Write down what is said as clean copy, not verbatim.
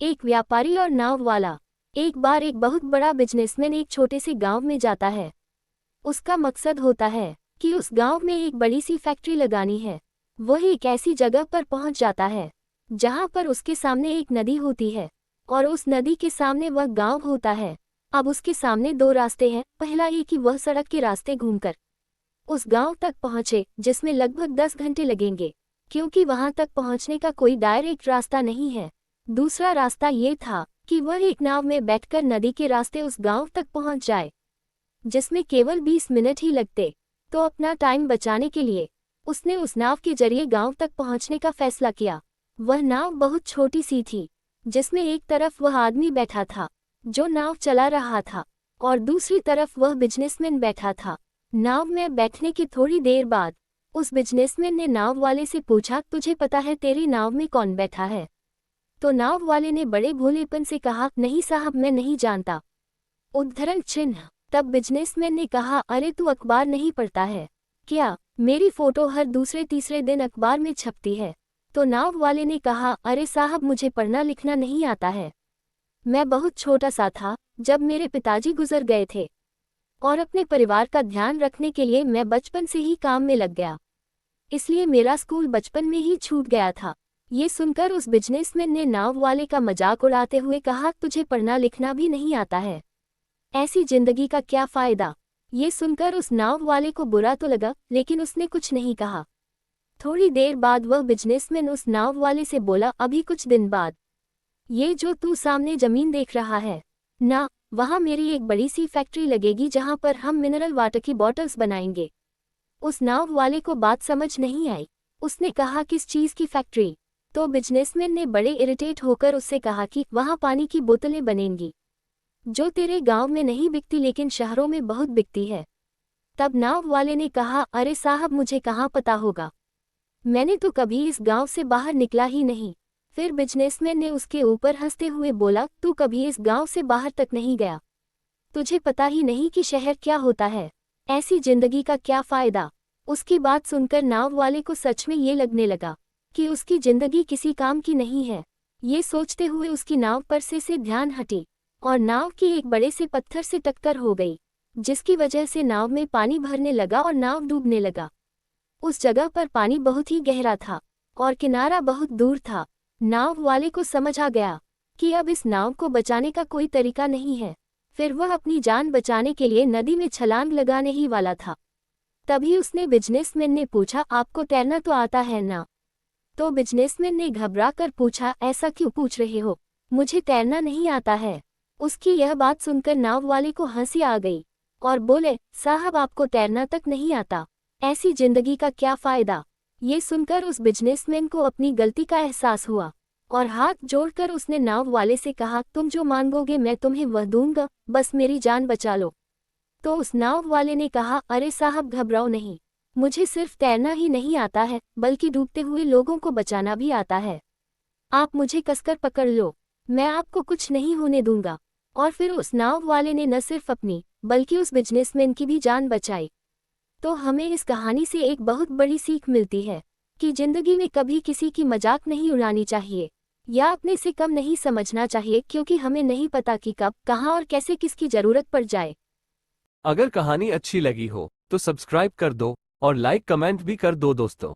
एक व्यापारी और नाव वाला। एक बार एक बहुत बड़ा बिजनेसमैन एक छोटे से गांव में जाता है। उसका मकसद होता है कि उस गांव में एक बड़ी सी फैक्ट्री लगानी है। वह एक ऐसी जगह पर पहुंच जाता है जहां पर उसके सामने एक नदी होती है और उस नदी के सामने वह गांव होता है। अब उसके सामने दो रास्ते हैं। पहला ये कि वह सड़क के रास्ते घूमकर उस गांव तक पहुंचे, जिसमें लगभग 10 घंटे लगेंगे, क्योंकि वहां तक पहुंचने का कोई डायरेक्ट रास्ता नहीं है। दूसरा रास्ता ये था कि वह एक नाव में बैठकर नदी के रास्ते उस गांव तक पहुंच जाए, जिसमें केवल 20 मिनट ही लगते। तो अपना टाइम बचाने के लिए उसने उस नाव के जरिए गांव तक पहुंचने का फैसला किया। वह नाव बहुत छोटी सी थी, जिसमें एक तरफ वह आदमी बैठा था जो नाव चला रहा था और दूसरी तरफ वह बिजनेसमैन बैठा था। नाव में बैठने की थोड़ी देर बाद उस बिजनेसमैन ने नाव वाले से पूछा, तुझे पता है तेरी नाव में कौन बैठा है? तो नाव वाले ने बड़े भोलेपन से कहा, नहीं साहब, मैं नहीं जानता। उद्धरण चिन्ह। तब बिजनेसमैन ने कहा, अरे तू अखबार नहीं पढ़ता है क्या? मेरी फोटो हर दूसरे तीसरे दिन अखबार में छपती है। तो नाव वाले ने कहा, अरे साहब, मुझे पढ़ना लिखना नहीं आता है। मैं बहुत छोटा सा था जब मेरे पिताजी गुजर गए थे और अपने परिवार का ध्यान रखने के लिए मैं बचपन से ही काम में लग गया, इसलिए मेरा स्कूल बचपन में ही छूट गया था। ये सुनकर उस बिजनेसमैन ने नाव वाले का मजाक उड़ाते हुए कहा, तुझे पढ़ना लिखना भी नहीं आता है, ऐसी जिंदगी का क्या फायदा? ये सुनकर उस नाव वाले को बुरा तो लगा, लेकिन उसने कुछ नहीं कहा। थोड़ी देर बाद वह बिजनेसमैन उस नाव वाले से बोला, अभी कुछ दिन बाद ये जो तू सामने जमीन देख रहा है ना, वहाँ मेरी एक बड़ी सी फैक्ट्री लगेगी जहाँ पर हम मिनरल वाटर की बॉटल्स बनाएंगे। उस नाव वाले को बात समझ नहीं आई। उसने कहा, किस चीज़ की फैक्ट्री? तो बिजनेसमैन ने बड़े इरिटेट होकर उससे कहा कि वहाँ पानी की बोतलें बनेंगी, जो तेरे गांव में नहीं बिकती लेकिन शहरों में बहुत बिकती है। तब नाव वाले ने कहा, अरे साहब, मुझे कहाँ पता होगा, मैंने तो कभी इस गांव से बाहर निकला ही नहीं। फिर बिजनेसमैन ने उसके ऊपर हंसते हुए बोला, तू कभी इस गांव से बाहर तक नहीं गया, तुझे पता ही नहीं कि शहर क्या होता है, ऐसी जिंदगी का क्या फायदा? उसकी बात सुनकर नाव वाले को सच में ये लगने लगा कि उसकी जिंदगी किसी काम की नहीं है। ये सोचते हुए उसकी नाव पर से ध्यान हटी और नाव की एक बड़े से पत्थर से टक्कर हो गई, जिसकी वजह से नाव में पानी भरने लगा और नाव डूबने लगा। उस जगह पर पानी बहुत ही गहरा था और किनारा बहुत दूर था। नाव वाले को समझ आ गया कि अब इस नाव को बचाने का कोई तरीका नहीं है। फिर वह अपनी जान बचाने के लिए नदी में छलांग लगाने ही वाला था। तभी उसने बिजनेसमैन ने पूछा, आपको तैरना तो आता है ना? तो बिजनेसमैन ने घबरा कर पूछा, ऐसा क्यों पूछ रहे हो, मुझे तैरना नहीं आता है। उसकी यह बात सुनकर नाव वाले को हंसी आ गई और बोले, साहब, आपको तैरना तक नहीं आता, ऐसी जिंदगी का क्या फायदा? ये सुनकर उस बिजनेसमैन को अपनी गलती का एहसास हुआ और हाथ जोड़कर उसने नाव वाले से कहा, तुम जो मांगोगे मैं तुम्हें वह दूंगा, बस मेरी जान बचा लो। तो उस नाव वाले ने कहा, अरे साहब, घबराओ नहीं, मुझे सिर्फ तैरना ही नहीं आता है बल्कि डूबते हुए लोगों को बचाना भी आता है। आप मुझे कसकर पकड़ लो, मैं आपको कुछ नहीं होने दूंगा। और फिर उस नाव वाले ने न सिर्फ अपनी बल्कि उस बिजनेसमैन की भी जान बचाई। तो हमें इस कहानी से एक बहुत बड़ी सीख मिलती है कि जिंदगी में कभी किसी की मजाक नहीं उड़ानी चाहिए या अपने से कम नहीं समझना चाहिए, क्योंकि हमें नहीं पता कि कब, कहां और कैसे किसकी जरूरत पड़ जाए। अगर कहानी अच्छी लगी हो तो सब्सक्राइब कर दो और लाइक कमेंट भी कर दो दोस्तों।